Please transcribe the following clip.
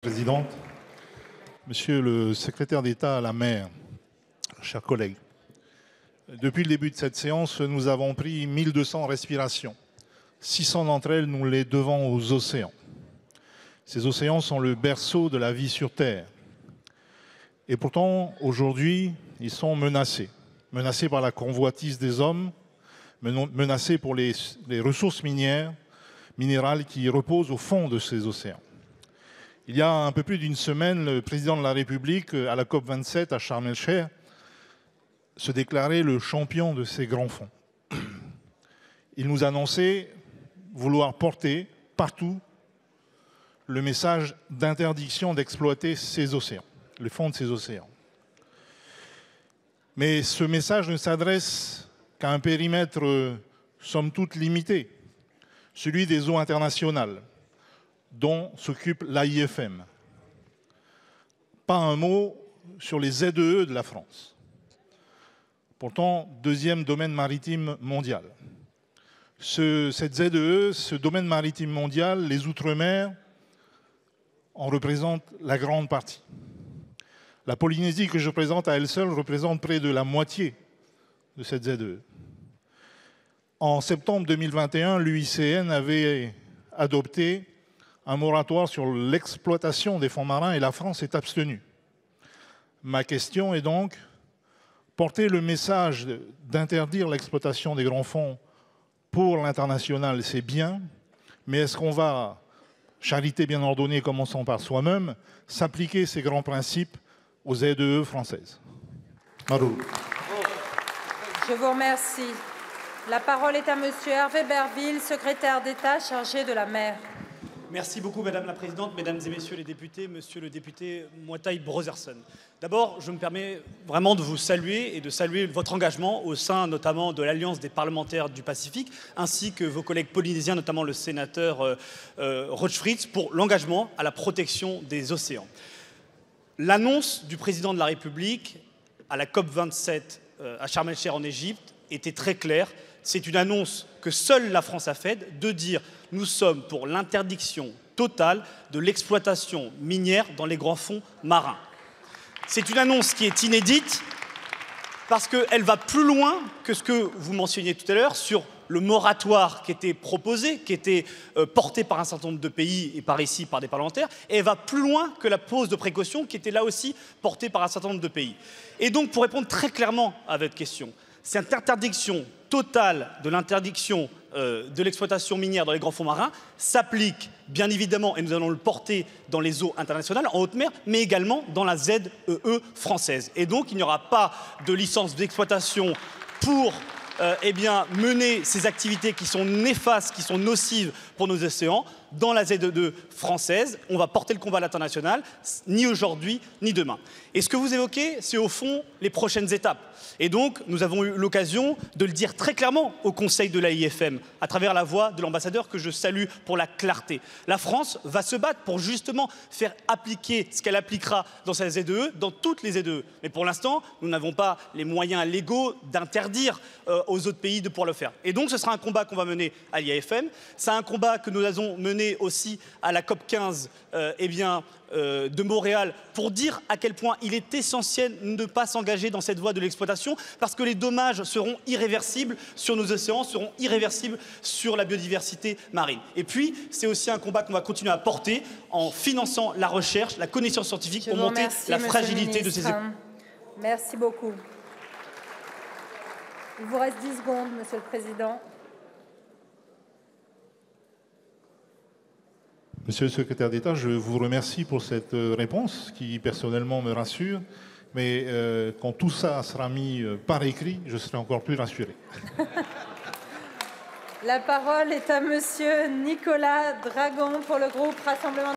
Présidente, Monsieur le secrétaire d'État à la mer, chers collègues, depuis le début de cette séance, nous avons pris 1200 respirations. 600 d'entre elles, nous les devons aux océans. Ces océans sont le berceau de la vie sur Terre. Et pourtant, aujourd'hui, ils sont menacés. Menacés par la convoitise des hommes, menacés pour les ressources minérales qui reposent au fond de ces océans. Il y a un peu plus d'une semaine, le président de la République, à la COP27 à Sharm el-Sheikh, se déclarait le champion de ces grands fonds. Il nous annonçait vouloir porter partout le message d'interdiction d'exploiter ces océans, le fond de ces océans. Mais ce message ne s'adresse qu'à un périmètre, somme toute, limité, celui des eaux internationales, dont s'occupe l'AIFM. Pas un mot sur les ZEE de la France. Pourtant, deuxième domaine maritime mondial. Cette ZEE, ce domaine maritime mondial, les Outre-mer en représentent la grande partie. La Polynésie que je présente à elle seule représente près de la moitié de cette ZEE. En septembre 2021, l'UICN avait adopté un moratoire sur l'exploitation des fonds marins et la France est abstenue. Ma question est donc, porter le message d'interdire l'exploitation des grands fonds pour l'international, c'est bien, mais est-ce qu'on va, charité bien ordonnée, commençons par soi-même, s'appliquer ces grands principes aux ZEE françaises? Marou. Je vous remercie. La parole est à Monsieur Hervé Berville, secrétaire d'État chargé de la mer. Merci beaucoup, Madame la Présidente, Mesdames et Messieurs les députés, Monsieur le député Moitaï Brotherson. D'abord, je me permets vraiment de vous saluer et de saluer votre engagement au sein notamment de l'Alliance des parlementaires du Pacifique, ainsi que vos collègues polynésiens, notamment le sénateur Rochefritz, pour l'engagement à la protection des océans. L'annonce du président de la République à la COP27 à Sharm el-Sheikh en Égypte était très claire. C'est une annonce que seule la France a faite, de dire « nous sommes pour l'interdiction totale de l'exploitation minière dans les grands fonds marins ». C'est une annonce qui est inédite parce qu'elle va plus loin que ce que vous mentionniez tout à l'heure sur le moratoire qui était proposé, qui était porté par un certain nombre de pays et par ici, par des parlementaires, et elle va plus loin que la pose de précaution qui était là aussi portée par un certain nombre de pays. Et donc, pour répondre très clairement à votre question, cette interdiction totale de l'interdiction de l'exploitation minière dans les grands fonds marins s'applique bien évidemment, et nous allons le porter dans les eaux internationales, en haute mer, mais également dans la ZEE française. Et donc il n'y aura pas de licence d'exploitation pour mener ces activités qui sont néfastes, qui sont nocives pour nos océans, dans la ZEE française. On va porter le combat à l'international, ni aujourd'hui, ni demain. Et ce que vous évoquez, c'est au fond les prochaines étapes. Et donc, nous avons eu l'occasion de le dire très clairement au Conseil de l'AIFM, à travers la voix de l'ambassadeur que je salue pour la clarté. La France va se battre pour justement faire appliquer ce qu'elle appliquera dans sa ZEE, dans toutes les ZEE. Mais pour l'instant, nous n'avons pas les moyens légaux d'interdire aux autres pays de pouvoir le faire. Et donc, ce sera un combat qu'on va mener à l'IAFM. C'est un combat que nous allons mener aussi à la COP15 de Montréal pour dire à quel point il est essentiel de ne pas s'engager dans cette voie de l'exploitation parce que les dommages seront irréversibles sur nos océans, seront irréversibles sur la biodiversité marine. Et puis, c'est aussi un combat qu'on va continuer à porter en finançant la recherche, la connaissance scientifique pour monter la fragilité de ces écoles. Merci beaucoup. Il vous reste 10 secondes, Monsieur le Président. Monsieur le secrétaire d'État, je vous remercie pour cette réponse qui personnellement me rassure, mais quand tout ça sera mis par écrit, je serai encore plus rassuré. La parole est à Monsieur Nicolas Dragon pour le groupe Rassemblement.